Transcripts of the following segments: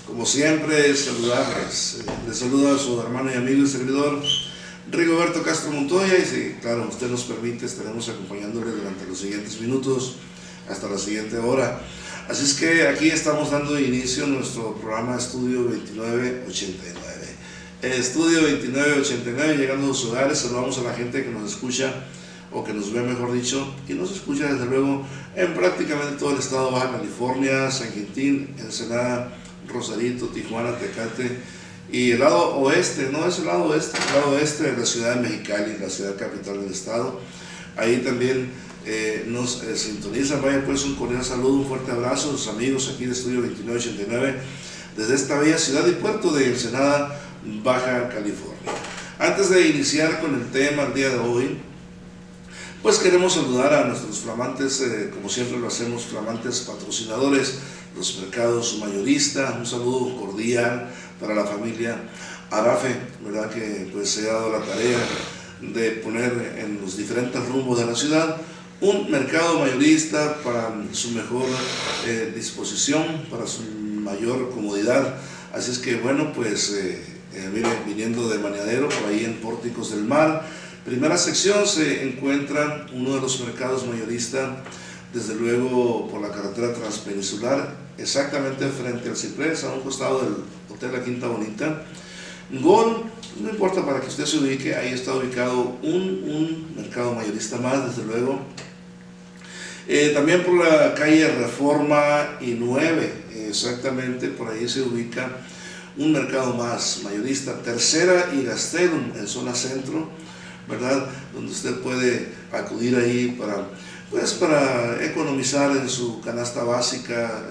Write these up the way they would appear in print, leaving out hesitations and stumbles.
Como siempre, saludarles. Les saluda a su hermano y amigo y servidor Rigoberto Castro Montoya, y si, claro, usted nos permite, estaremos acompañándole durante los siguientes minutos hasta la siguiente hora. Así es que aquí estamos dando inicio a nuestro programa Estudio 2989. Estudio 2989, llegando a sus hogares. Saludamos a la gente que nos escucha, o que nos ve mejor dicho, y nos escucha desde luego en prácticamente todo el estado de Baja California, San Quintín, Ensenada, Rosarito, Tijuana, Tecate y el lado oeste, no es el lado oeste de la ciudad de Mexicali, la ciudad capital del estado. Ahí también nos sintonizan. Vaya pues un cordial saludo, un fuerte abrazo a sus amigos aquí de Estudio 2989 desde esta bella ciudad y puerto de Ensenada, Baja California. Antes de iniciar con el tema el día de hoy, pues queremos saludar a nuestros flamantes, como siempre lo hacemos, flamantes patrocinadores, los mercados mayoristas. Un saludo cordial para la familia Arafe, ¿verdad? Que pues se ha dado la tarea de poner en los diferentes rumbos de la ciudad un mercado mayorista para su mejor disposición, para su mayor comodidad. Así es que bueno, pues miren, viniendo de Mañadero, por ahí en Pórticos del Mar, primera sección, se encuentra uno de los mercados mayoristas, desde luego por la carretera transpeninsular, exactamente frente al Ciprés, a un costado del Hotel La Quinta Bonita. Gol, no importa, para que usted se ubique, ahí está ubicado un mercado mayorista más, desde luego. También por la calle Reforma y 9, exactamente por ahí se ubica un mercado más mayorista, Tercera y Gastelum, en zona centro, ¿verdad? Donde usted puede acudir ahí para economizar en su canasta básica,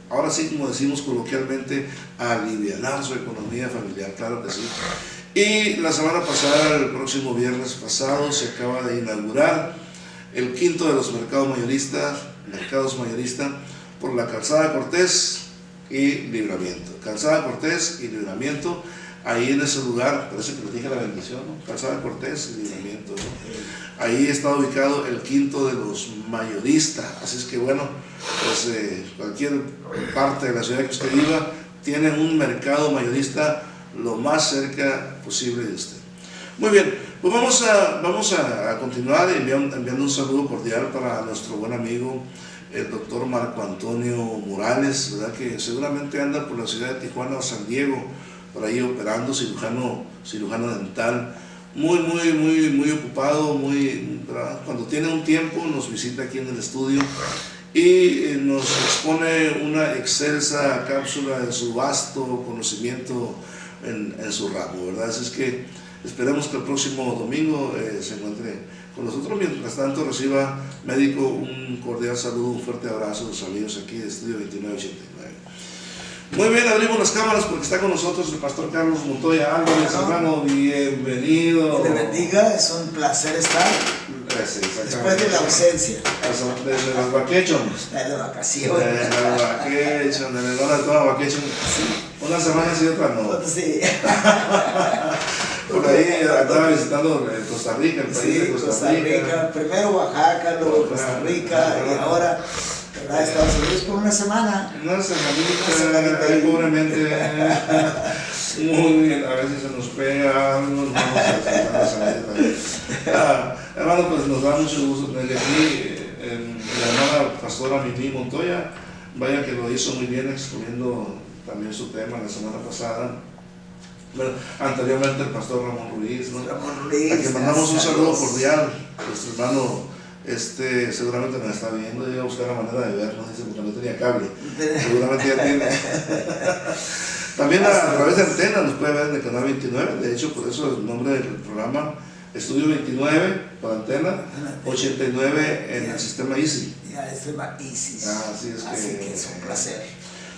ahora sí, como decimos coloquialmente, alivianar su economía familiar, claro que sí. Y la semana pasada, el próximo viernes pasado, se acaba de inaugurar el quinto de los mercados mayoristas por la Calzada Cortés y Libramiento. Calzada Cortés y Libramiento, ahí en ese lugar, parece que les dije la bendición, ¿no? Calzada Cortés y Libramiento, ¿no? Ahí está ubicado el quinto de los mayoristas. Así es que bueno, pues cualquier parte de la ciudad que usted viva tiene un mercado mayorista lo más cerca posible de usted. Muy bien, pues vamos a continuar enviando un saludo cordial para nuestro buen amigo el doctor Marco Antonio Morales, ¿verdad? Que seguramente anda por la ciudad de Tijuana o San Diego, por ahí operando, cirujano dental, muy ocupado, ¿verdad? Cuando tiene un tiempo nos visita aquí en el estudio y nos expone una excelsa cápsula de su vasto conocimiento en su ramo, ¿verdad? Así es que esperemos que el próximo domingo se encuentre con nosotros. Mientras tanto, reciba, médico, un cordial saludo, un fuerte abrazo a los amigos aquí de Estudio 2989. Muy bien, abrimos las cámaras porque está con nosotros el pastor Carlos Montoya Álvarez. Hermano, bienvenido. Que le bendiga, es un placer estar. Después de la ausencia. Desde las vacaciones. De vacaciones. De las vacaciones, de toda vacación. Una semana sí, otra no. Sí. Por ahí estaba visitando Costa Rica, el país de Costa Rica. Primero Oaxaca, luego Costa Rica y ahora Estados Unidos por una semana. Una semanita ahí pobremente. Muy bien, a veces se nos pega algo, hermano, pues nos da mucho gusto tenerle aquí la hermana pastora Mimi Montoya. Vaya que lo hizo muy bien exponiendo también su tema la semana pasada. Bueno, anteriormente el pastor Ramón Ruiz, ¿no? Ramón Ruiz, a quien mandamos un saludo cordial. Nuestro hermano seguramente nos está viendo, iba a buscar la manera de vernos, dice, porque no tenía cable. Seguramente ya tiene. También a través de antena nos puede ver en el canal 29, de hecho por eso el nombre del programa Estudio 29 por antena, 89 en el sistema Easy. Ya, el sistema Easy. Así que es un placer.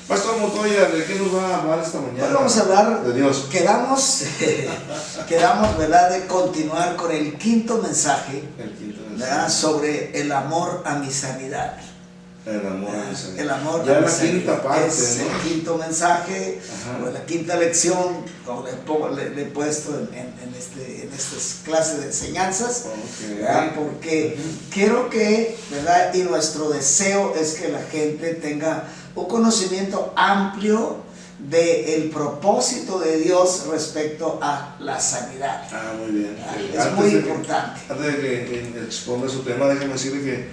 Pastor Montoya, ¿de qué nos va a hablar esta mañana? Hoy vamos a hablar de Dios. Quedamos, ¿verdad?, de continuar con el quinto mensaje, ¿verdad?, sobre el amor a mi sanidad. El amor a mi sanidad. El amor ya a mi la sanidad. Quinta parte, es ¿no? El quinto mensaje, o la quinta lección, como le he puesto en estas clases de enseñanzas, ¿verdad? Porque quiero que, ¿verdad?, y nuestro deseo es que la gente tenga un conocimiento amplio del propósito de Dios respecto a la sanidad. Muy bien. Es muy importante. Antes de que exponga su tema, déjeme decirle que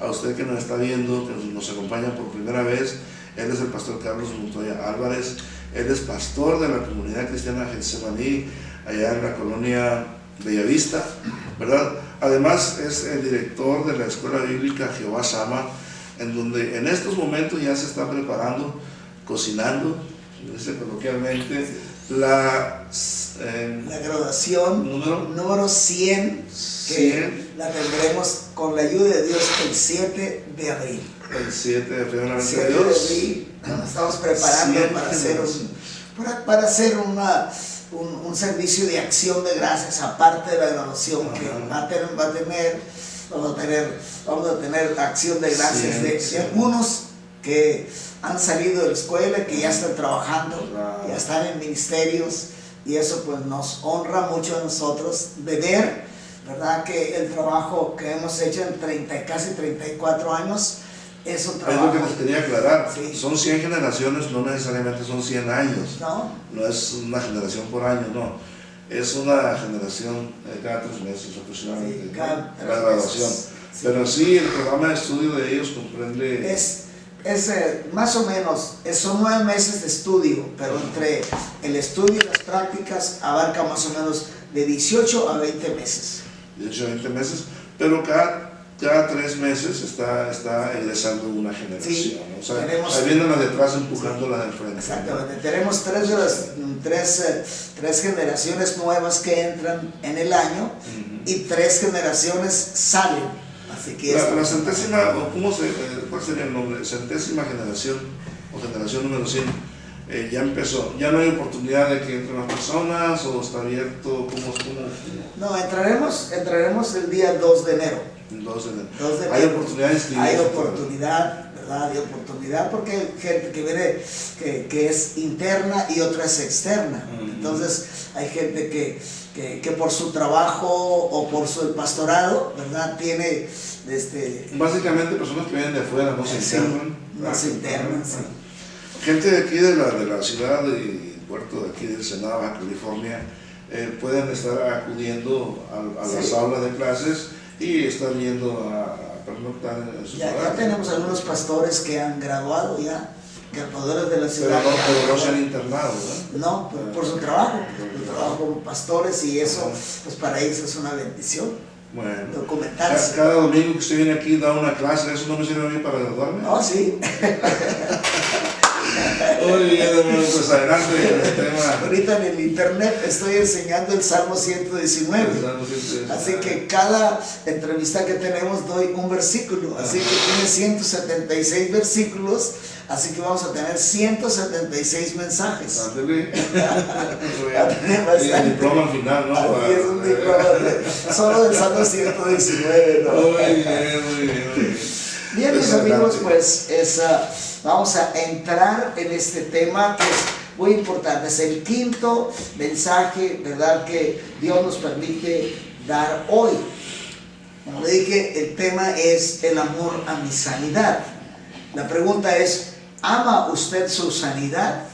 a usted que nos está viendo, que nos acompaña por primera vez, él es el pastor Carlos Montoya Álvarez. Él es pastor de la comunidad cristiana Getsemaní, allá en la colonia Bellavista, ¿verdad? Además es el director de la escuela bíblica Jehová Sama, en donde en estos momentos ya se está preparando, cocinando, dice coloquialmente, la graduación número 100, que la tendremos con la ayuda de Dios el 7 de abril. El 7 de abril, el 7 de abril, nos estamos preparando para hacer un servicio de acción de gracias, aparte de la graduación que vamos a tener acción de gracias de algunos que han salido de la escuela, que ya están trabajando, ya están en ministerios, y eso pues nos honra mucho a nosotros de ver, ¿verdad?, que el trabajo que hemos hecho en casi 34 años es un trabajo. Es lo que les quería aclarar, sí. Son 100 generaciones, no necesariamente son 100 años, no es una generación por año, no, es una generación cada 3 meses aproximadamente, sí, cada graduación. Sí. Pero sí, el programa de estudio de ellos comprende... Es más o menos, son 9 meses de estudio, pero entre el estudio y las prácticas abarca más o menos de 18 a 20 meses. 18 a 20 meses, pero cada 3 meses está egresando una generación, sí, ¿no? O sea, ahí vienen las de atrás empujando las de frente. Exactamente, tenemos tres generaciones nuevas que entran en el año, y 3 generaciones salen. Así que la centésima, ¿cuál sería el nombre? Centésima generación, o generación número 100, ya empezó. Ya no hay oportunidad de que entren las personas, o está abierto, ¿cómo? No, entraremos el día 2 de enero. El 2 de enero. Hay oportunidad de inscribirse. Hay oportunidad, ¿verdad? Hay oportunidad porque hay gente que viene que es interna y otra es externa. Entonces hay gente que por su trabajo o por su pastorado, ¿verdad?, tiene básicamente personas que vienen de afuera, no se internan. No se internan, sí. Gente de aquí de la ciudad de Puerto, de aquí del Senado, Baja California, pueden estar acudiendo a las aulas de clases y estar yendo a pernoctar en sus hogares. Ya tenemos algunos pastores que han graduado ya, graduadores de la ciudad. Pero no se han internado, ¿verdad? No, por su trabajo, como pastores, y eso pues para ellos es una bendición. Bueno, documentarse. Cada domingo que usted viene aquí da una clase, ¿eso no me sirve a mí para graduarme? No, sí. Muy bien, pues adelante con el tema. Ahorita en el internet estoy enseñando el Salmo 119. Así que cada entrevista que tenemos doy un versículo. Así que tiene 176 versículos. Así que vamos a tener 176 mensajes. Ándale. El diploma al final, ¿no? Aquí es un diploma solo del Salmo 119, ¿no? Muy bien. Bien, mis amigos, pues vamos a entrar en este tema que es muy importante. Es el quinto mensaje, ¿verdad?, que Dios nos permite dar hoy. Como le dije, el tema es el amor a mi sanidad. La pregunta es, ¿ama usted su sanidad?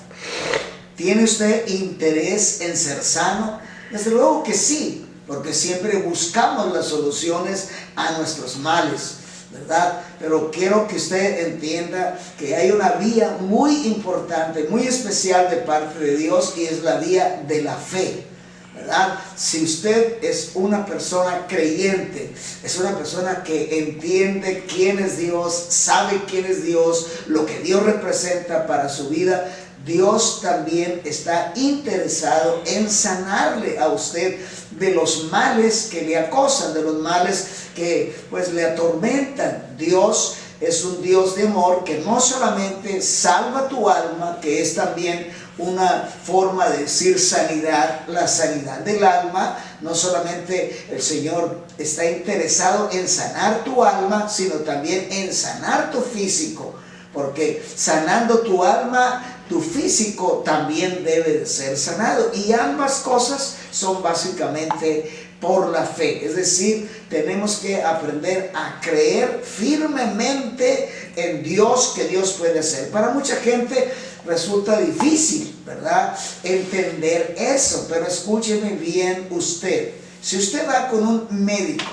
¿Tiene usted interés en ser sano? Desde luego que sí, porque siempre buscamos las soluciones a nuestros males, ¿verdad? Pero quiero que usted entienda que hay una vía muy importante, muy especial de parte de Dios, y es la vía de la fe, ¿verdad? Si usted es una persona creyente, es una persona que entiende quién es Dios, sabe quién es Dios, lo que Dios representa para su vida, Dios también está interesado en sanarle a usted de los males que le acosan, de los males que pues le atormentan. Dios es un Dios de amor que no solamente salva tu alma, que es también una forma de decir sanidad, la sanidad del alma. No solamente el Señor está interesado en sanar tu alma, sino también en sanar tu físico, porque sanando tu alma, tu físico también debe de ser sanado, y ambas cosas son básicamente por la fe. Es decir, tenemos que aprender a creer firmemente en Dios, que Dios puede hacer. Para mucha gente resulta difícil, ¿verdad?, entender eso, pero escúcheme bien usted. Si usted va con un médico,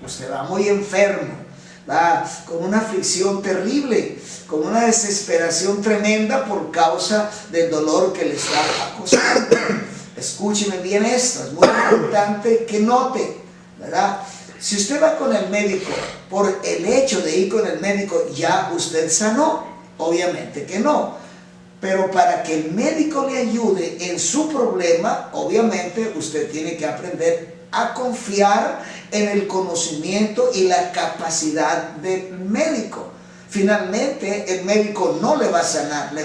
usted va muy enfermo, va con una aflicción terrible, con una desesperación tremenda por causa del dolor que le está acosando. Escúcheme bien esto, es muy importante que note, ¿verdad? Si usted va con el médico, por el hecho de ir con el médico, ¿ya usted sanó? Obviamente que no. Pero para que el médico le ayude en su problema, obviamente usted tiene que aprender a confiar en el conocimiento y la capacidad del médico. Finalmente, el médico no le va a sanar, le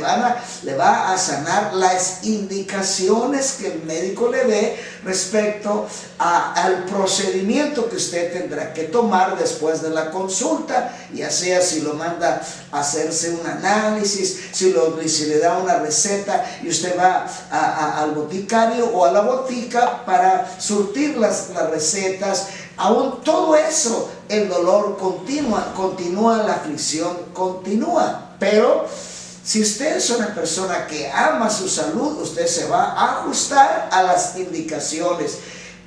va a sanar las indicaciones que el médico le dé respecto al procedimiento que usted tendrá que tomar después de la consulta, ya sea si lo manda a hacerse un análisis, si le da una receta y usted va al boticario o a la botica para surtir las recetas. Aún todo eso, el dolor continúa, la aflicción continúa. Pero si usted es una persona que ama su salud, usted se va a ajustar a las indicaciones,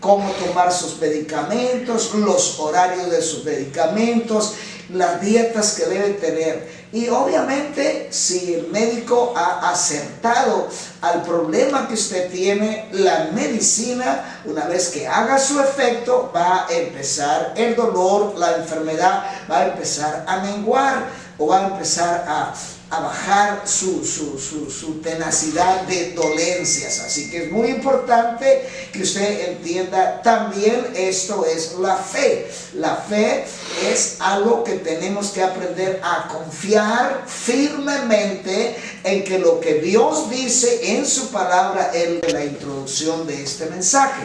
cómo tomar sus medicamentos, los horarios de sus medicamentos, las dietas que debe tener. Y obviamente, si el médico ha acertado al problema que usted tiene, la medicina, una vez que haga su efecto, va a empezar el dolor, la enfermedad va a empezar a menguar o va a empezar a bajar su tenacidad de dolencias. Así que es muy importante que usted entienda también esto es la fe. La fe es algo que tenemos que aprender a confiar firmemente en que lo que Dios dice en su palabra en la introducción de este mensaje.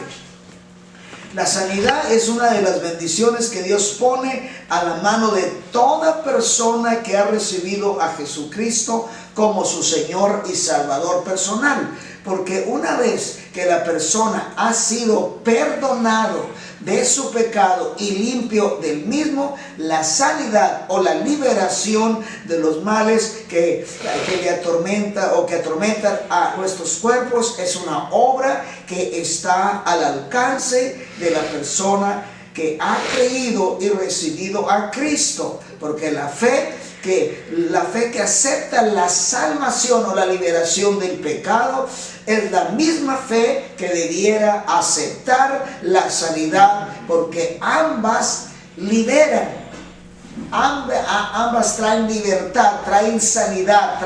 La sanidad es una de las bendiciones que Dios pone a la mano de toda persona que ha recibido a Jesucristo como su Señor y Salvador personal. Porque una vez que la persona ha sido perdonado de su pecado y limpio del mismo, la sanidad o la liberación de los males que le atormentan o que atormentan a nuestros cuerpos es una obra que está al alcance de la persona que ha creído y recibido a Cristo. Porque la fe que acepta la salvación o la liberación del pecado es la misma fe que debiera aceptar la sanidad, porque ambas liberan, ambas traen libertad, traen sanidad,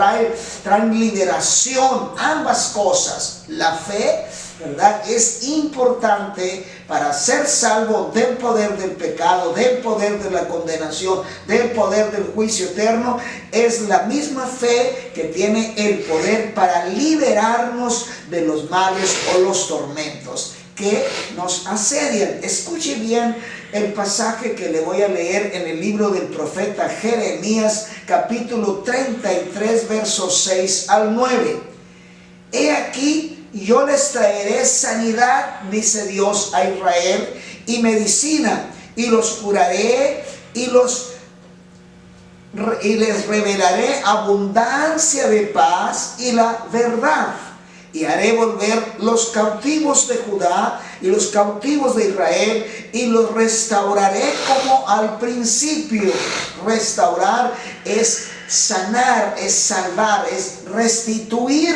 traen liberación, ambas cosas. La fe, ¿verdad?, es importante para ser salvo del poder del pecado, del poder de la condenación, del poder del juicio eterno. Es la misma fe que tiene el poder para liberarnos de los males o los tormentos que nos asedian. Escuche bien el pasaje que le voy a leer en el libro del profeta Jeremías, capítulo 33, versos 6 al 9. He aquí, yo les traeré sanidad, dice Dios a Israel, y medicina, y los curaré, y les revelaré abundancia de paz y la verdad. Y haré volver los cautivos de Judá y los cautivos de Israel, y los restauraré como al principio. Restaurar es sanar, es salvar, es restituir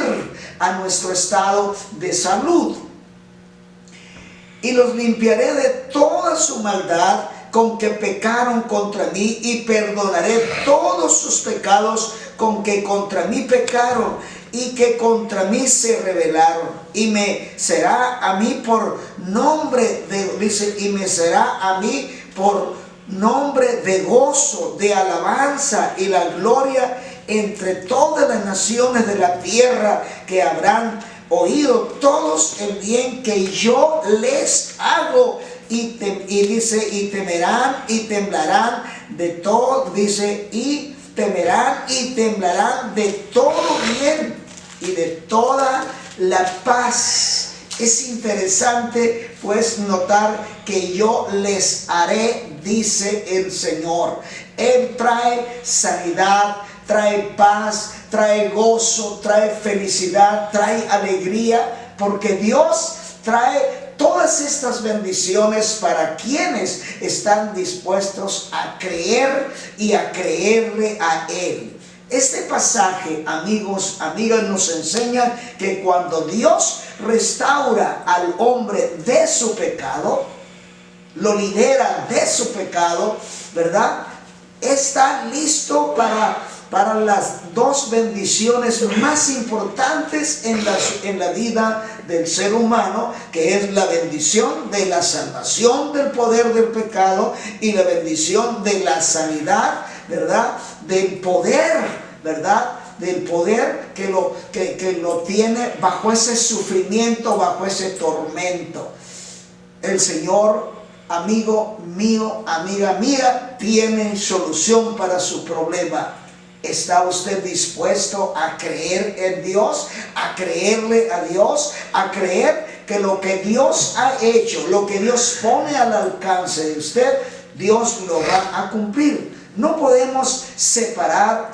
a nuestro estado de salud. Y los limpiaré de toda su maldad con que pecaron contra mí, y perdonaré todos sus pecados con que contra mí pecaron y que contra mí se rebelaron. Y me será a mí por nombre de gozo, de alabanza y la gloria entre todas las naciones de la tierra, que habrán oído todos el bien que yo les hago. Y temerán y temblarán de todo, dice, y temerán y temblarán de todo bien y de toda la paz Es interesante pues notar que yo les haré, dice el Señor. Él trae sanidad, trae paz, trae gozo, trae felicidad, trae alegría, porque Dios trae todas estas bendiciones para quienes están dispuestos a creer y a creerle a Él. Este pasaje, amigos, amigas, nos enseña que cuando Dios restaura al hombre de su pecado, lo libera de su pecado, ¿verdad? Está listo para las dos bendiciones más importantes en la vida del ser humano, que es la bendición de la salvación del poder del pecado y la bendición de la sanidad, ¿verdad? Del poder, ¿verdad? Del poder que lo tiene bajo ese sufrimiento, bajo ese tormento. El Señor, amigo mío, amiga mía, tiene solución para su problema. ¿Está usted dispuesto a creer en Dios, a creerle a Dios, a creer que lo que Dios ha hecho, lo que Dios pone al alcance de usted, Dios lo va a cumplir? No podemos separar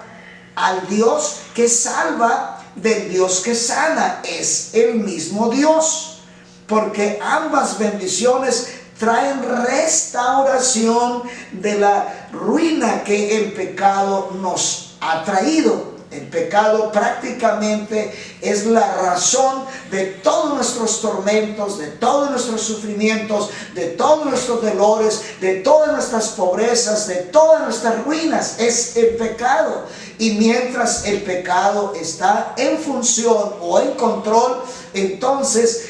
al Dios que salva del Dios que sana. Es el mismo Dios, porque ambas bendiciones traen restauración de la ruina que el pecado nos ha traído. El pecado prácticamente es la razón de todos nuestros tormentos, de todos nuestros sufrimientos, de todos nuestros dolores, de todas nuestras pobrezas, de todas nuestras ruinas. Es el pecado. Y mientras el pecado está en función o en control, entonces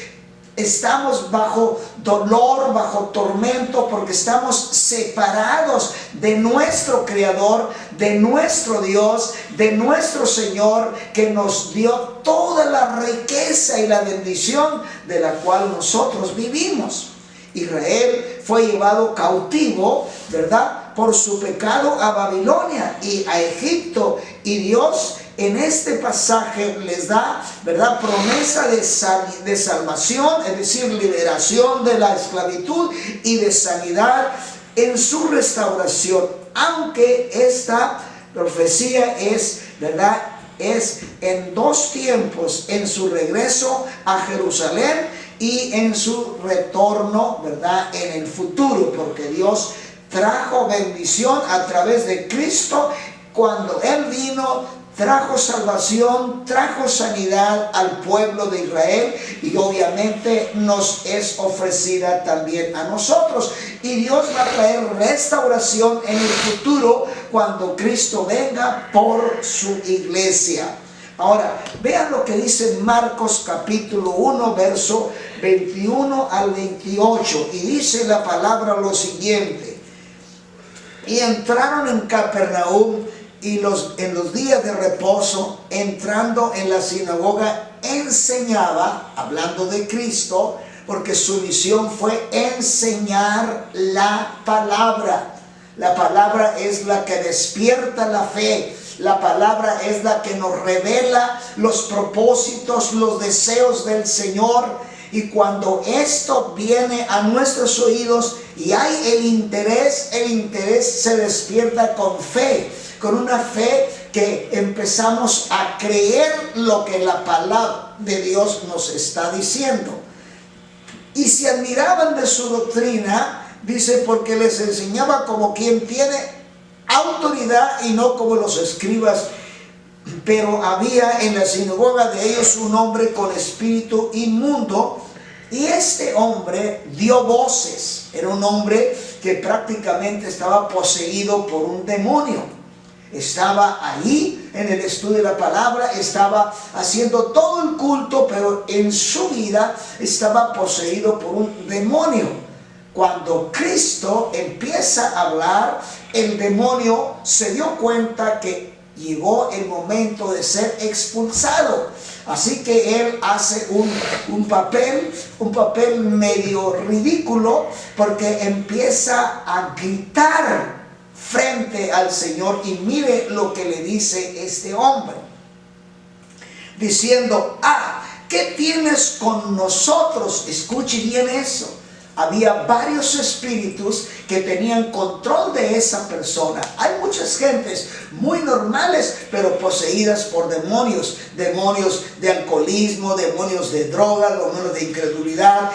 estamos bajo dolor, bajo tormento, porque estamos separados de nuestro Creador, de nuestro Dios, de nuestro Señor, que nos dio toda la riqueza y la bendición de la cual nosotros vivimos. Israel fue llevado cautivo, ¿verdad?, por su pecado a Babilonia y a Egipto, y Dios en este pasaje les da, ¿verdad?, promesa de salvación, es decir, liberación de la esclavitud y de sanidad en su restauración. Aunque esta profecía es, ¿verdad?, es en dos tiempos: en su regreso a Jerusalén y en su retorno, ¿verdad?, en el futuro, porque Dios trajo bendición a través de Cristo. Cuando Él vino, trajo salvación, trajo sanidad al pueblo de Israel, y obviamente nos es ofrecida también a nosotros. Y Dios va a traer restauración en el futuro cuando Cristo venga por su iglesia. Ahora, vean lo que dice Marcos capítulo 1, verso 21 al 28, y dice la palabra lo siguiente: y entraron en Capernaum, y en los días de reposo, entrando en la sinagoga, enseñaba, hablando de Cristo, porque su misión fue enseñar la palabra. La palabra es la que despierta la fe. La palabra es la que nos revela los propósitos, los deseos del Señor. Y cuando esto viene a nuestros oídos y hay el interés se despierta con fe. Con una fe que empezamos a creer lo que la palabra de Dios nos está diciendo. Y se admiraban de su doctrina, dice, porque les enseñaba como quien tiene autoridad y no como los escribas. Pero había en la sinagoga de ellos un hombre con espíritu inmundo, y este hombre dio voces. Era un hombre que prácticamente estaba poseído por un demonio. Estaba ahí en el estudio de la palabra, estaba haciendo todo el culto, pero en su vida estaba poseído por un demonio. Cuando Cristo empieza a hablar, el demonio se dio cuenta que llegó el momento de ser expulsado. Así que él hace un papel medio ridículo, porque empieza a gritar frente al Señor. Y mire lo que le dice este hombre, diciendo: ¿qué tienes con nosotros? Escuche bien eso. Había varios espíritus que tenían control de esa persona. Hay muchas gentes muy normales, pero poseídas por demonios. Demonios de alcoholismo, demonios de droga, demonios de incredulidad,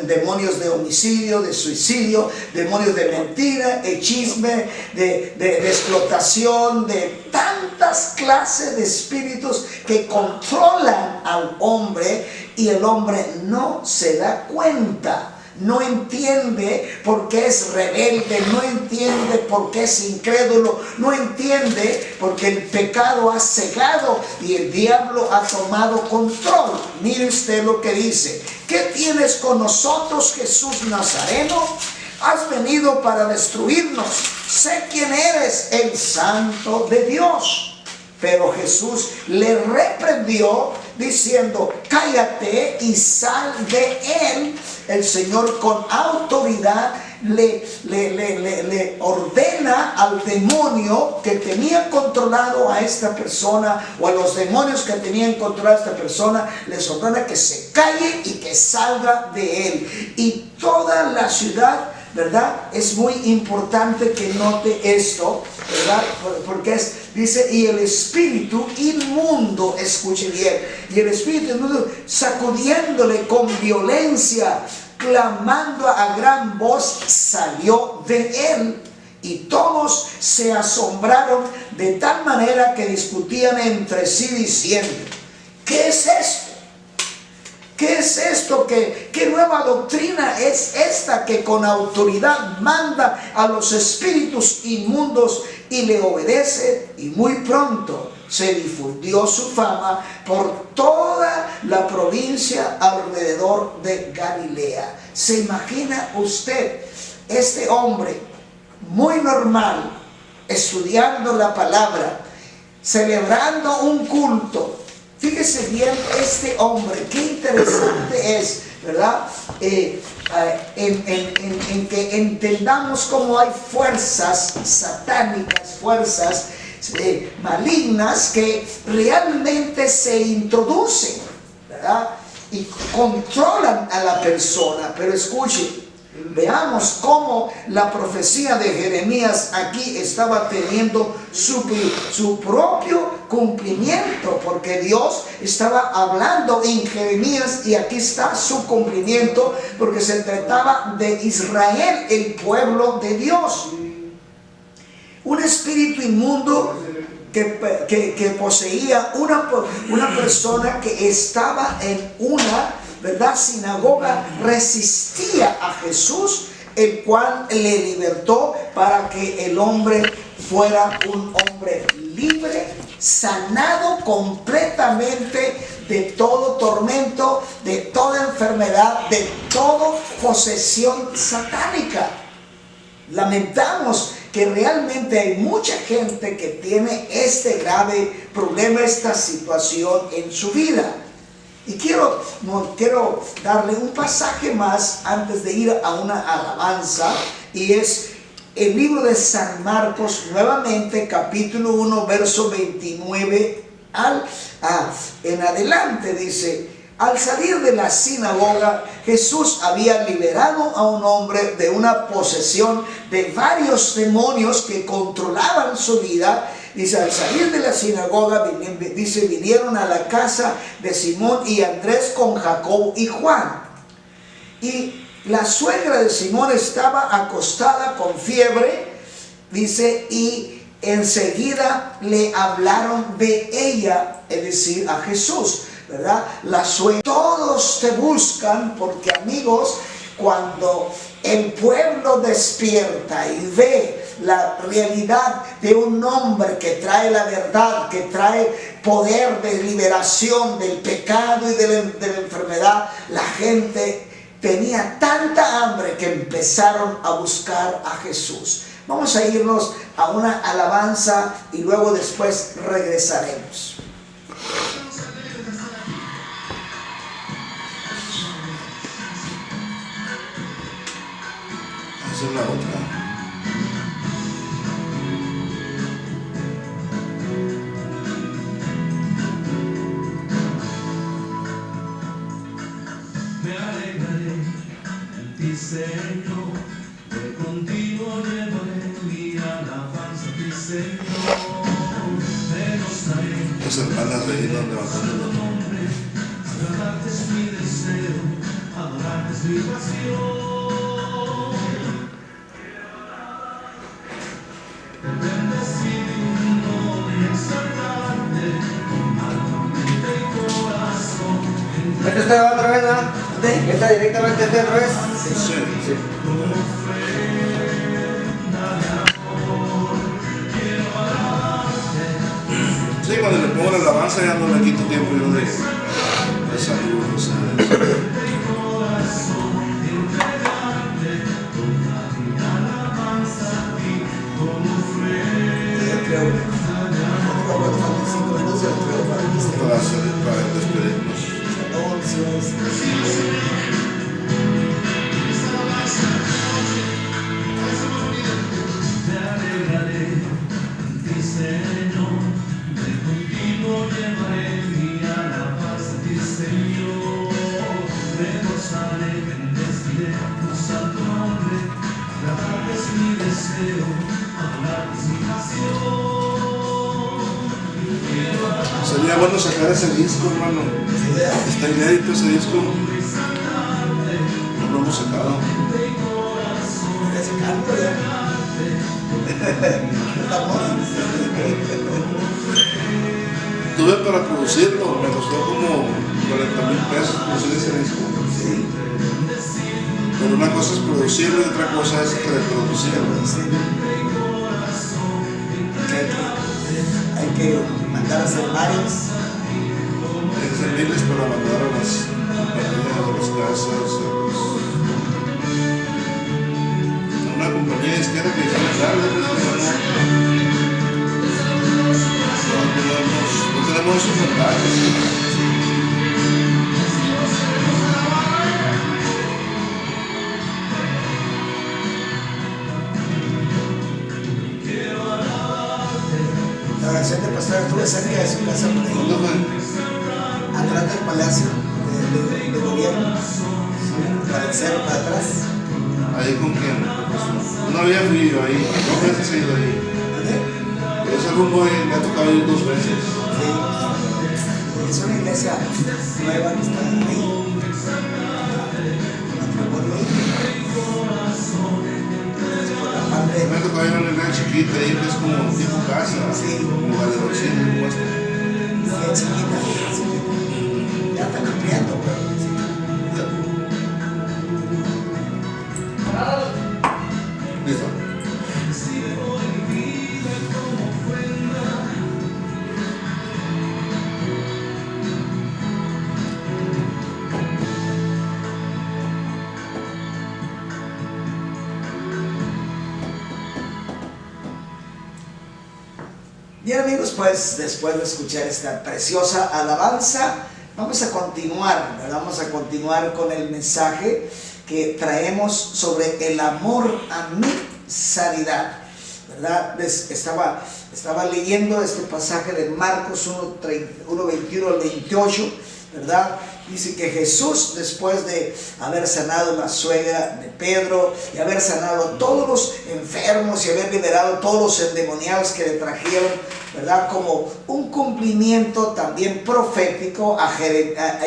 demonios de homicidio, de suicidio, demonios de mentira, de chisme, de explotación, de tantas clases de espíritus que controlan al hombre y el hombre no se da cuenta. No entiende por qué es rebelde, no entiende por qué es incrédulo, no entiende porque el pecado ha cegado y el diablo ha tomado control. Mire usted lo que dice: ¿qué tienes con nosotros, Jesús Nazareno? Has venido para destruirnos. Sé quién eres, el Santo de Dios. Pero Jesús le reprendió diciendo: cállate y sal de él. El Señor con autoridad le ordena al demonio que tenía controlado a esta persona, o a los demonios que tenían controlado a esta persona, les ordena que se calle y que salga de él. Y toda la ciudad, ¿verdad? Es muy importante que note esto, ¿verdad? Porque dice: y el espíritu inmundo, escuche bien, y el espíritu inmundo, sacudiéndole con violencia, clamando a gran voz, salió de él. Y todos se asombraron de tal manera que discutían entre sí diciendo: ¿qué es esto? ¿Qué es esto? ¿Qué nueva doctrina es esta que con autoridad manda a los espíritus inmundos y le obedece? Y muy pronto se difundió su fama por toda la provincia alrededor de Galilea. ¿Se imagina usted este hombre muy normal, estudiando la palabra, celebrando un culto? Fíjese bien este hombre, qué interesante es, ¿verdad? En que entendamos cómo hay fuerzas satánicas, fuerzas malignas que realmente se introducen, ¿verdad? Y controlan a la persona. Pero escuche, veamos cómo la profecía de Jeremías aquí estaba teniendo su propio cumplimiento, porque Dios estaba hablando en Jeremías y aquí está su cumplimiento, porque se trataba de Israel, el pueblo de Dios. Un espíritu inmundo que poseía una persona que estaba en una, ¿verdad?, sinagoga, resistía a Jesús, el cual le libertó para que el hombre fuera un hombre libre, sanado completamente de todo tormento, de toda enfermedad, de toda posesión satánica. Lamentamos que realmente hay mucha gente que tiene este grave problema, esta situación en su vida. Y quiero darle un pasaje más antes de ir a una alabanza, y es el libro de San Marcos, nuevamente capítulo 1, verso 29 en adelante. Dice: al salir de la sinagoga, Jesús había liberado a un hombre de una posesión de varios demonios que controlaban su vida. Dice: al salir de la sinagoga, vinieron a la casa de Simón y Andrés con Jacobo y Juan. Y la suegra de Simón estaba acostada con fiebre, dice, y enseguida le hablaron de ella, es decir, a Jesús, ¿verdad? La suegra: todos te buscan, porque, amigos, cuando el pueblo despierta y ve la realidad de un hombre que trae la verdad, que trae poder de liberación del pecado y de la enfermedad, la gente tenía tanta hambre que empezaron a buscar a Jesús. Vamos a irnos a una alabanza y luego después regresaremos. Esa es la otra. Señor, de continuo llevaré mi alabanza a ti, Señor. Las hermanas ahí no levantando los nombres. Adorarte es mi deseo, adorarte es mi pasión. Bendecir tu nombre y exaltarte, alma, mente y corazón. ¿Este está otra vez, no? ¿Está directamente de otra vez? Sí. Sí, cuando le pongo la alabanza ya no me quito tiempo yo de salud, o sea, para despedirnos. Me alegraré en ti, Señor, de continuo llevaré mi alabanza a ti, Señor. Me gozaré, bendeciré tu santo nombre, agradarte es mi deseo, adorarte es mi pasión. Sería bueno sacar ese disco, hermano. Está inédito ese disco. No lo hemos sacado. Tuve para producirlo, me costó como 40,000 pesos producir ese disco. Pero una cosa es producirlo y otra cosa es reproducirlo. Hay que mandar a hacer varios. Hay que hacer miles para mandar a las compañías, a las casas, a una compañía izquierda que hicieron tarde, no tenemos esos contactos. La oración del pastor estuvo cerca de su casa por ahí, ¿Dónde fue? atrás del palacio de gobierno, para el cerro, para atrás. ¿Ahí con quién? No había fui yo ahí, 2 veces he ido ahí. Pero ese rumbo me ha tocado ir 2 veces. Sí. Es una iglesia nueva que está ahí. Por la parte Me ha tocado ir a una iglesia chiquita ahí que es como tipo casa, Sí. como valedorcina, como esta. chiquita. Ya está cambiando, pero sí. Listo. Bien, amigos, pues después de escuchar esta preciosa alabanza, vamos a continuar, ¿verdad? Vamos a continuar con el mensaje que traemos sobre el amor a mi sanidad, ¿verdad? Estaba leyendo este pasaje de Marcos 1, 21 al 28, ¿verdad? Dice que Jesús, después de haber sanado la suegra de Pedro y haber sanado a todos los enfermos y haber liberado a todos los endemoniados que le trajeron, ¿verdad? Como un cumplimiento también profético a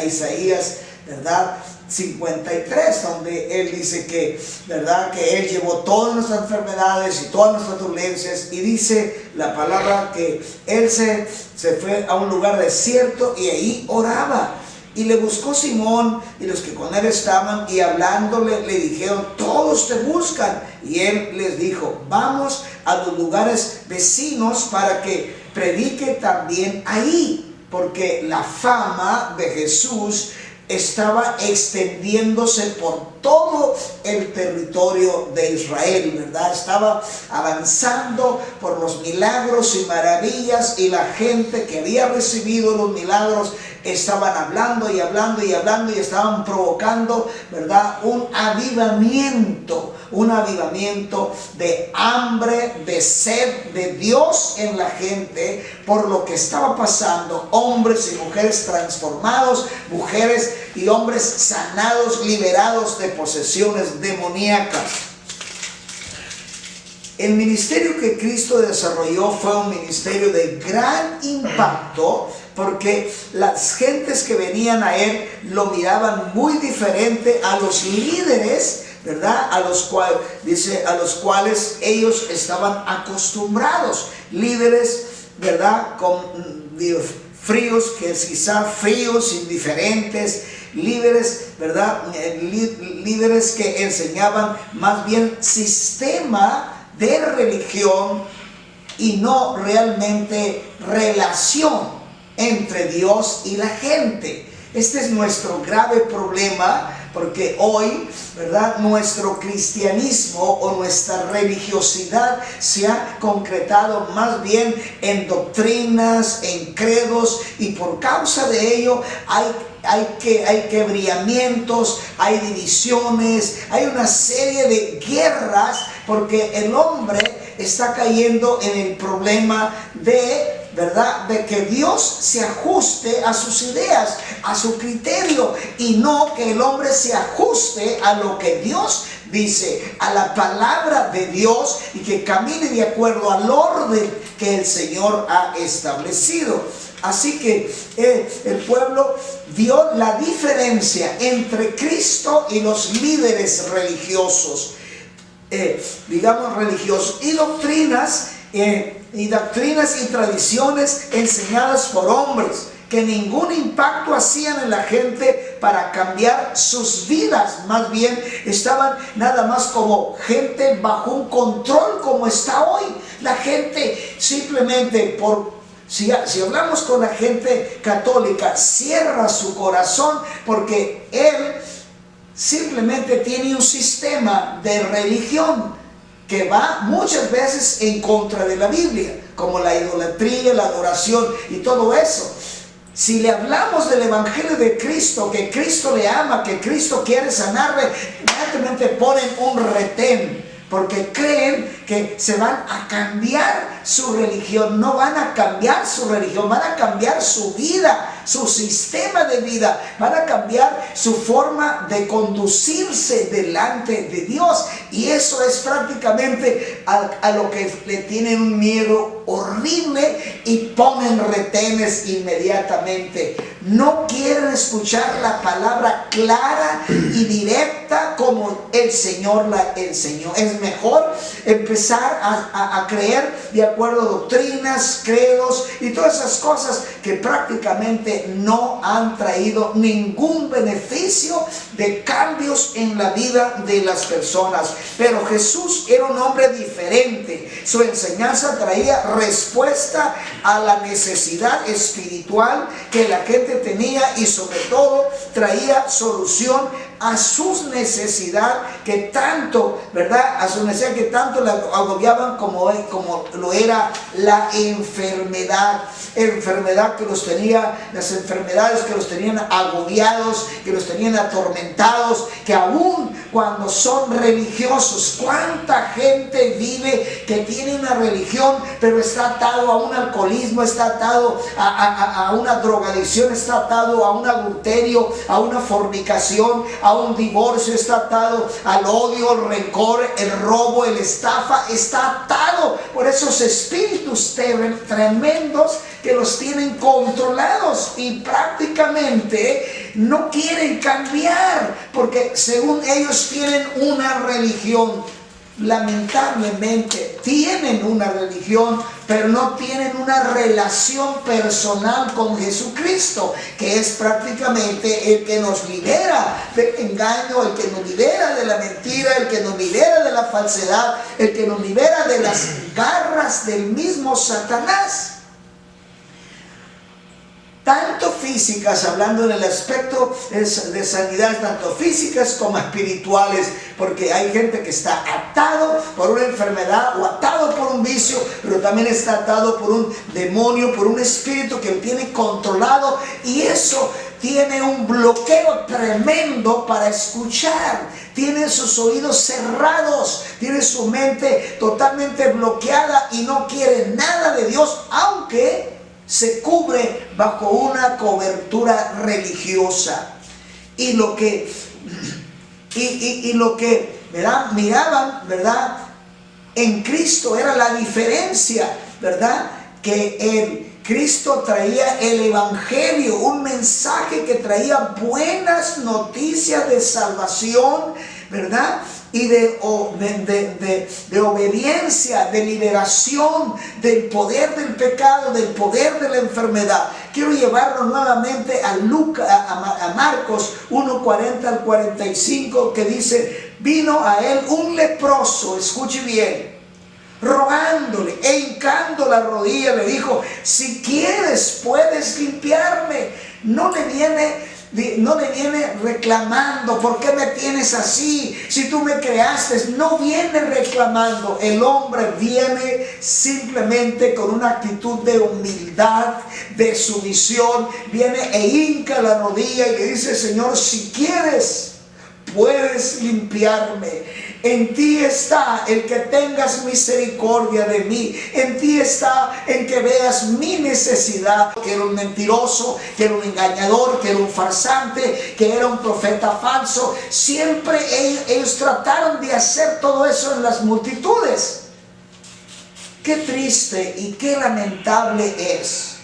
Isaías, ¿verdad? 53, donde él dice que, ¿verdad? Que él llevó todas nuestras enfermedades y todas nuestras dolencias, y dice la palabra que él se fue a un lugar desierto y ahí oraba. Y le buscó Simón y los que con él estaban, y hablándole le dijeron: todos te buscan. Y él les dijo: vamos a los lugares vecinos para que predique también ahí, porque la fama de Jesús estaba extendiéndose por todo el territorio de Israel, ¿verdad? Estaba avanzando por los milagros y maravillas, y la gente que había recibido los milagros estaban hablando y hablando y hablando y estaban provocando, ¿verdad?, un avivamiento de hambre, de sed de Dios en la gente por lo que estaba pasando. Hombres y mujeres transformados, mujeres y hombres sanados, liberados de posesiones demoníacas. El ministerio que Cristo desarrolló fue un ministerio de gran impacto, porque las gentes que venían a Él lo miraban muy diferente a los líderes, ¿verdad?, a los cuales ellos estaban acostumbrados. Líderes, ¿verdad?, fríos, que quizá fríos, indiferentes. Líderes, ¿verdad?, líderes que enseñaban más bien sistema de religión y no realmente relación entre Dios y la gente. Este es nuestro grave problema, porque hoy, ¿verdad?, nuestro cristianismo o nuestra religiosidad se ha concretado más bien en doctrinas, en credos, y por causa de ello hay quebrantamientos, hay divisiones, hay una serie de guerras, porque el hombre está cayendo en el problema de, ¿verdad?, de que Dios se ajuste a sus ideas, a su criterio, y no que el hombre se ajuste a lo que Dios dice, a la palabra de Dios, y que camine de acuerdo al orden que el Señor ha establecido. Así que el pueblo vio la diferencia entre Cristo y los líderes religiosos, religiosos, y doctrinas y tradiciones enseñadas por hombres que ningún impacto hacían en la gente para cambiar sus vidas. Más bien estaban nada más como gente bajo un control, como está hoy. La gente simplemente si hablamos con la gente católica, cierra su corazón porque él simplemente tiene un sistema de religión que va muchas veces en contra de la Biblia, como la idolatría, la adoración y todo eso. Si le hablamos del Evangelio de Cristo, que Cristo le ama, que Cristo quiere sanarle, inmediatamente ponen un retén, porque creen que se van a cambiar su religión. No van a cambiar su religión, van a cambiar su vida, su sistema de vida, van a cambiar su forma de conducirse delante de Dios. Y eso es prácticamente a lo que le tienen un miedo horrible y ponen retenes inmediatamente. No quieren escuchar la palabra clara y directa como el Señor la enseñó. Es mejor empezar a creer de acuerdo a doctrinas, credos y todas esas cosas que prácticamente no han traído ningún beneficio de cambios en la vida de las personas. Pero Jesús era un hombre diferente. Su enseñanza traía respuesta a la necesidad espiritual que la gente tenía, y sobre todo traía solución a sus necesidades que tanto, ¿verdad?, a su necesidad que tanto la agobiaban como lo era la enfermedad que los tenía, las enfermedades que los tenían agobiados, que los tenían atormentados, que aún cuando son religiosos, cuánta gente vive que tiene una religión pero está atado a un alcoholismo, está atado a una drogadicción, está atado a un adulterio, a una fornicación, a un divorcio, está atado al odio, el rencor, el robo, el estafa, está atado por esos espíritus tremendos que los tienen controlados y prácticamente no quieren cambiar, porque según ellos tienen una religión. Lamentablemente tienen una religión, pero no tienen una relación personal con Jesucristo, que es prácticamente el que nos libera del engaño, el que nos libera de la mentira, el que nos libera de la falsedad, el que nos libera de las garras del mismo Satanás. tanto físicas, hablando en el aspecto de sanidad, tanto físicas como espirituales, porque hay gente que está atado por una enfermedad o atado por un vicio, pero también está atado por un demonio, por un espíritu que lo tiene controlado, y eso tiene un bloqueo tremendo para escuchar, tiene sus oídos cerrados, tiene su mente totalmente bloqueada y no quiere nada de Dios, aunque se cubre bajo una cobertura religiosa. Y lo que ¿verdad? Miraban, ¿verdad?, en Cristo era la diferencia, ¿verdad?, que Cristo traía el evangelio, un mensaje que traía buenas noticias de salvación, ¿verdad?, y de obediencia, de liberación del poder del pecado, del poder de la enfermedad. Quiero llevarlo nuevamente a Marcos 1:40 al 45, que dice: vino a él un leproso, escuche bien, rogándole e hincando la rodilla, le dijo: si quieres puedes limpiarme. No le viene reclamando: ¿por qué me tienes así? Si tú me creaste. No viene reclamando. El hombre viene simplemente con una actitud de humildad, de sumisión. Viene e hinca la rodilla y le dice: Señor, si quieres puedes limpiarme. En ti está el que tengas misericordia de mí. En ti está en que veas mi necesidad. Que era un mentiroso, que era un engañador, que era un farsante, que era un profeta falso. Siempre ellos trataron de hacer todo eso en las multitudes. Qué triste y qué lamentable es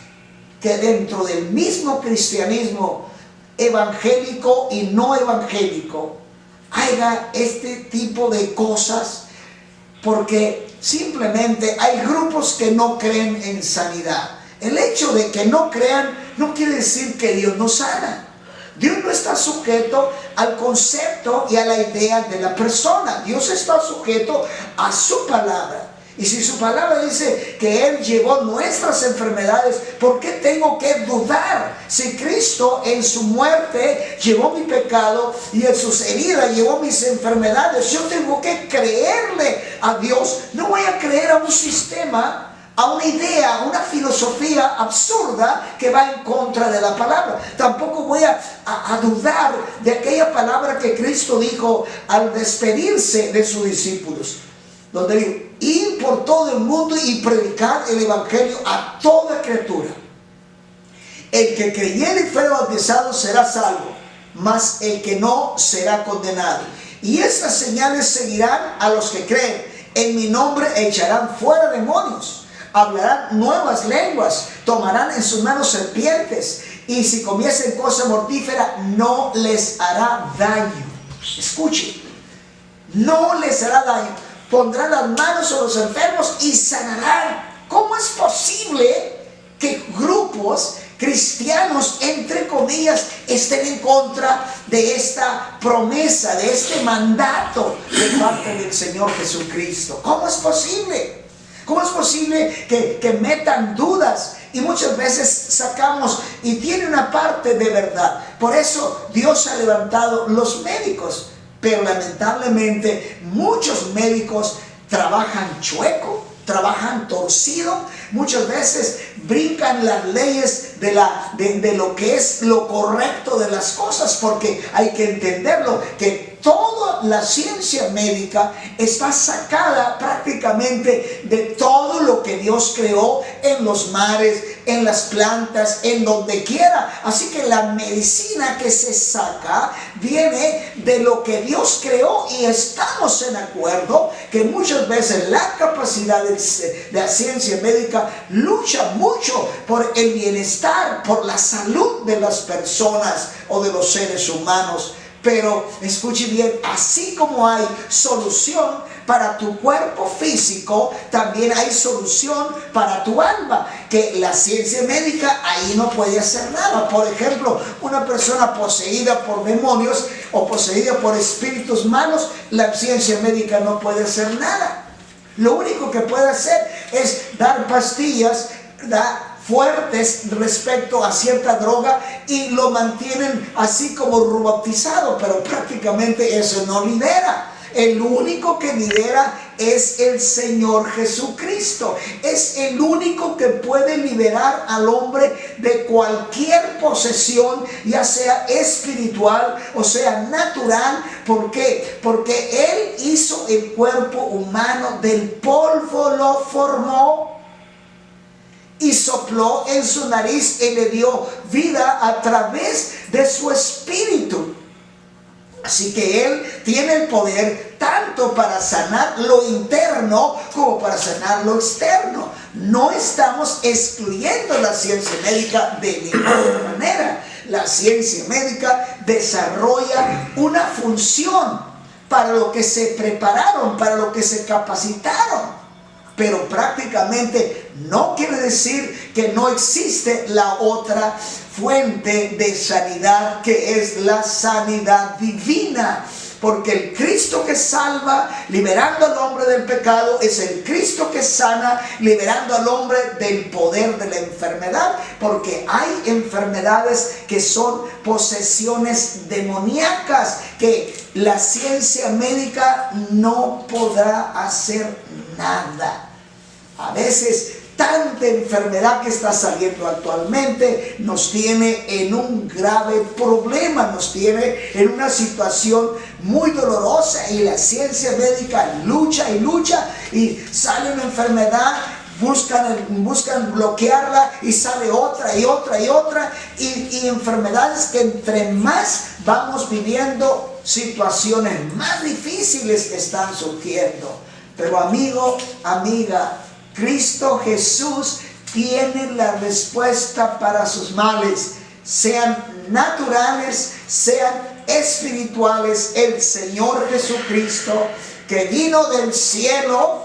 que dentro del mismo cristianismo evangélico y no evangélico haya este tipo de cosas, porque simplemente hay grupos que no creen en sanidad. El hecho de que no crean no quiere decir que Dios no sana. Dios no está sujeto al concepto y a la idea de la persona. Dios está sujeto a su palabra. Y si su palabra dice que Él llevó nuestras enfermedades, ¿por qué tengo que dudar? Si Cristo en su muerte llevó mi pecado y en sus heridas llevó mis enfermedades, yo tengo que creerle a Dios. No voy a creer a un sistema, a una idea, a una filosofía absurda que va en contra de la palabra. Tampoco voy a dudar de aquella palabra que Cristo dijo al despedirse de sus discípulos, donde dijo: ir por todo el mundo y predicar el evangelio a toda criatura. El que creyere y fuere bautizado será salvo, mas el que no será condenado. Y estas señales seguirán a los que creen: en mi nombre echarán fuera demonios, hablarán nuevas lenguas, tomarán en sus manos serpientes, y si comiesen cosa mortífera no les hará daño. Escuchen, no les hará daño. Pondrán las manos sobre los enfermos y sanarán. ¿Cómo es posible que grupos cristianos, entre comillas, estén en contra de esta promesa, de este mandato de parte del Señor Jesucristo? ¿Cómo es posible? ¿Cómo es posible que metan dudas? Y muchas veces sacamos, y tiene una parte de verdad. Por eso Dios ha levantado los médicos. Pero lamentablemente muchos médicos trabajan chueco, trabajan torcido, muchas veces brincan las leyes de lo que es lo correcto de las cosas, porque hay que entenderlo, que toda la ciencia médica está sacada prácticamente de todo lo que Dios creó en los mares, en las plantas, en donde quiera. Así que la medicina que se saca viene de lo que Dios creó, y estamos en acuerdo que muchas veces la capacidad de la ciencia médica lucha mucho por el bienestar, por la salud de las personas o de los seres humanos. Pero escuche bien, así como hay solución para tu cuerpo físico, también hay solución para tu alma, que la ciencia médica ahí no puede hacer nada. Por ejemplo, una persona poseída por demonios o poseída por espíritus malos, la ciencia médica no puede hacer nada. Lo único que puede hacer es dar pastillas, fuertes respecto a cierta droga y lo mantienen así como rubautizado, pero prácticamente eso no libera. El único que libera es el Señor Jesucristo. Es el único que puede liberar al hombre de cualquier posesión, ya sea espiritual o sea natural. ¿Por qué? Porque Él hizo el cuerpo humano, del polvo lo formó y sopló en su nariz y le dio vida a través de su espíritu. Así que Él tiene el poder tanto para sanar lo interno como para sanar lo externo. No estamos excluyendo la ciencia médica de ninguna manera. La ciencia médica desarrolla una función para lo que se prepararon, para lo que se capacitaron. Pero prácticamente no quiere decir que no existe la otra fuente de sanidad, que es la sanidad divina. Porque el Cristo que salva, liberando al hombre del pecado, es el Cristo que sana, liberando al hombre del poder de la enfermedad. Porque hay enfermedades que son posesiones demoníacas, que la ciencia médica no podrá hacer nada. A veces tanta enfermedad que está saliendo actualmente nos tiene en un grave problema, nos tiene en una situación muy dolorosa, y la ciencia médica lucha y lucha, y sale una enfermedad, buscan bloquearla, y sale otra y otra y otra, y enfermedades que entre más vamos viviendo, situaciones más difíciles están surgiendo. Pero amigo, amiga, Cristo Jesús tiene la respuesta para sus males, sean naturales, sean espirituales. El Señor Jesucristo, que vino del cielo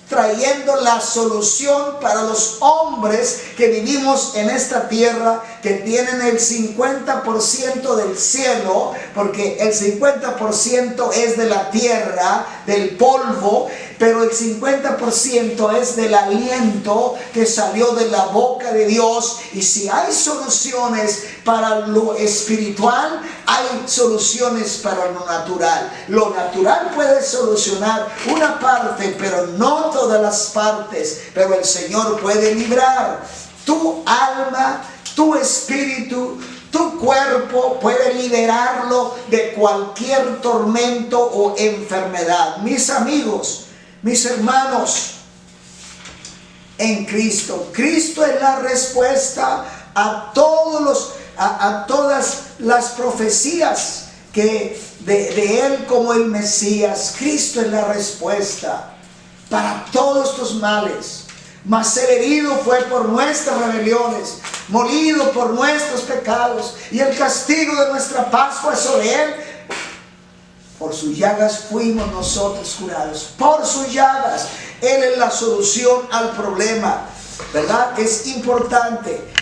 trayendo la solución para los hombres que vivimos en esta tierra, que tienen el 50% del cielo, porque el 50% es de la tierra, del polvo, pero el 50% es del aliento que salió de la boca de Dios. Y si hay soluciones para lo espiritual, hay soluciones para lo natural. Lo natural puede solucionar una parte, pero no todas las partes. Pero el Señor puede librar tu alma, tu espíritu, tu cuerpo, puede liberarlo de cualquier tormento o enfermedad. Mis amigos, mis hermanos en Cristo, Cristo es la respuesta a todas las profecías que de Él como el Mesías. Cristo es la respuesta para todos estos males. Mas el herido fue por nuestras rebeliones, molido por nuestros pecados, y el castigo de nuestra paz fue sobre Él. Por sus llagas fuimos nosotros curados. Por sus llagas. Él es la solución al problema, ¿verdad? Es importante.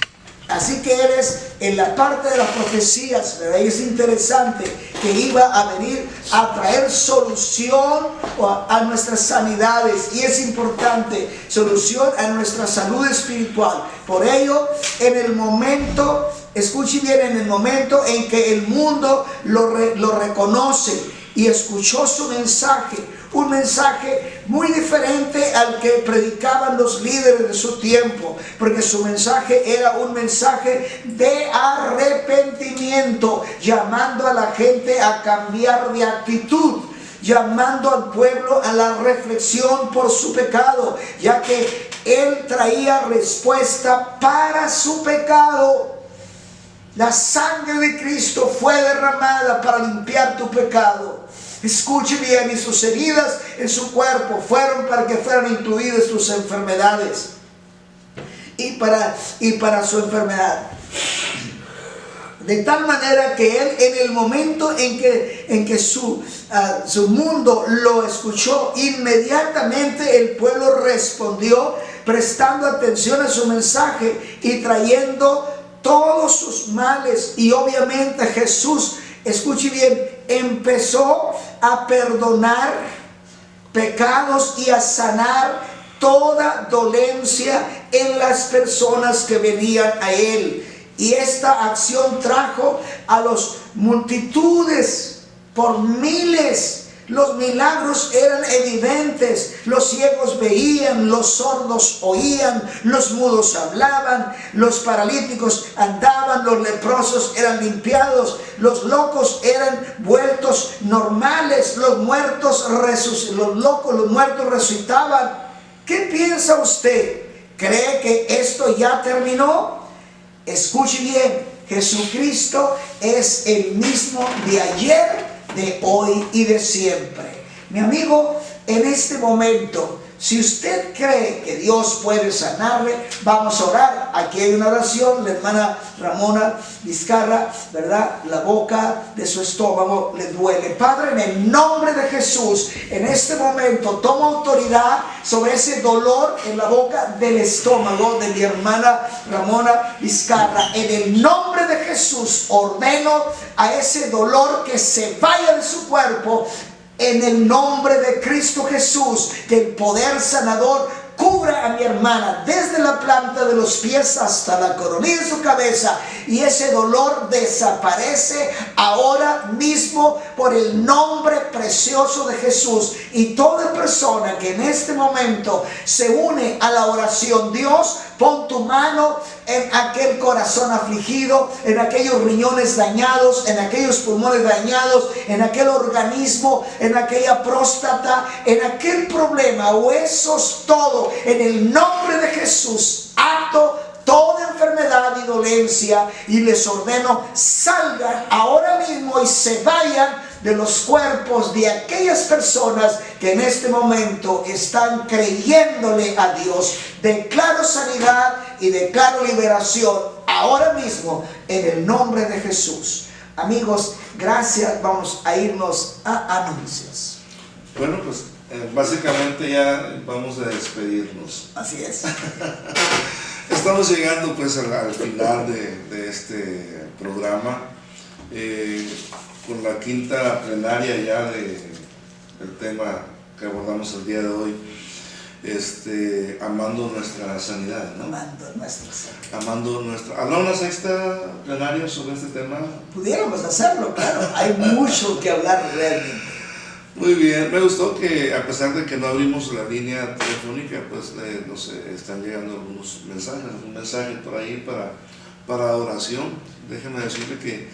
Así que eres en la parte de las profecías, ¿verdad? Y es interesante que iba a venir a traer solución a nuestras sanidades. Y es importante, solución a nuestra salud espiritual. Por ello, en el momento, escuche bien, en el momento en que el mundo lo reconoce y escuchó su mensaje, un mensaje muy diferente al que predicaban los líderes de su tiempo, porque su mensaje era un mensaje de arrepentimiento, llamando a la gente a cambiar de actitud, llamando al pueblo a la reflexión por su pecado, ya que Él traía respuesta para su pecado. La sangre de Cristo fue derramada para limpiar tu pecado. Escuche bien, y sus heridas en su cuerpo fueron para que fueran incluidas tus enfermedades y para su enfermedad. De tal manera que Él, en el momento en que su mundo lo escuchó, inmediatamente el pueblo respondió, prestando atención a su mensaje y trayendo todos sus males. Y obviamente Jesús, escuche bien, empezó a perdonar pecados y a sanar toda dolencia en las personas que venían a él. Y esta acción trajo a las multitudes por miles. Los milagros eran evidentes, los ciegos veían, los sordos oían, los mudos hablaban, los paralíticos andaban, los leprosos eran limpiados, los locos eran vueltos normales, los muertos resucitaban. ¿Qué piensa usted? ¿Cree que esto ya terminó? Escuche bien, Jesucristo es el mismo de ayer, de hoy y de siempre. Mi amigo, en este momento, si usted cree que Dios puede sanarle, vamos a orar. Aquí hay una oración. La hermana Ramona Vizcarra, ¿verdad? La boca de su estómago le duele. Padre, en el nombre de Jesús, en este momento tomo autoridad sobre ese dolor en la boca del estómago de mi hermana Ramona Vizcarra. En el nombre de Jesús ordeno a ese dolor que se vaya de su cuerpo. En el nombre de Cristo Jesús, que el poder sanador cubra a mi hermana desde la planta de los pies hasta la coronilla de su cabeza, y ese dolor desaparece ahora mismo por el nombre precioso de Jesús. Y toda persona que en este momento se une a la oración, Dios, pon tu mano en aquel corazón afligido, en aquellos riñones dañados, en aquellos pulmones dañados, en aquel organismo, en aquella próstata, en aquel problema, huesos, todo. En el nombre de Jesús, ato toda enfermedad y dolencia y les ordeno salgan ahora mismo y se vayan de los cuerpos de aquellas personas que en este momento están creyéndole a Dios. Declaro sanidad y declaro liberación ahora mismo en el nombre de Jesús. Amigos, gracias. Vamos a irnos a anuncios. Bueno, pues básicamente ya vamos a despedirnos. Así es. Estamos llegando pues al final de este programa, con la quinta plenaria ya del tema que abordamos el día de hoy, amando nuestra sanidad, ¿no? Amando nuestra sanidad. Amando nuestra... ¿Habrá una sexta plenaria sobre este tema? Pudiéramos hacerlo, claro. Hay mucho que hablar realmente. Muy bien, me gustó que a pesar de que no abrimos la línea telefónica, pues nos están llegando algunos mensajes, un mensaje por ahí para oración. Déjenme decirle que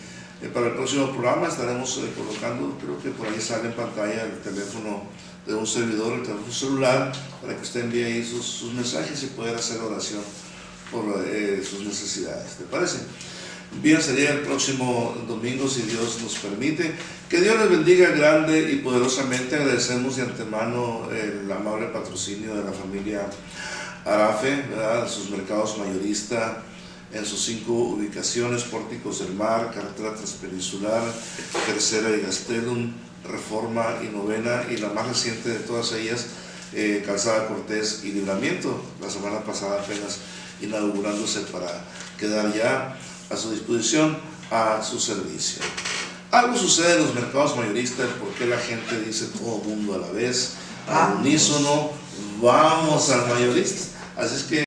para el próximo programa estaremos colocando, creo que por ahí sale en pantalla el teléfono de un servidor, el teléfono celular, para que usted envíe ahí sus mensajes y pueda hacer oración por sus necesidades. ¿Te parece? Bien, sería el próximo domingo, si Dios nos permite. Que Dios les bendiga grande y poderosamente. Agradecemos de antemano el amable patrocinio de la familia Arafe, ¿verdad? Sus mercados mayoristas en sus 5 ubicaciones: Pórticos del Mar, Carretera Transpeninsular, Tercera y Gastelum, Reforma y Novena, y la más reciente de todas ellas, Calzada Cortés y Libramiento, la semana pasada apenas inaugurándose para quedar ya a su disposición, a su servicio. Algo sucede en los mercados mayoristas, porque la gente dice todo mundo a la vez, al unísono, vamos al mayorista. Así es que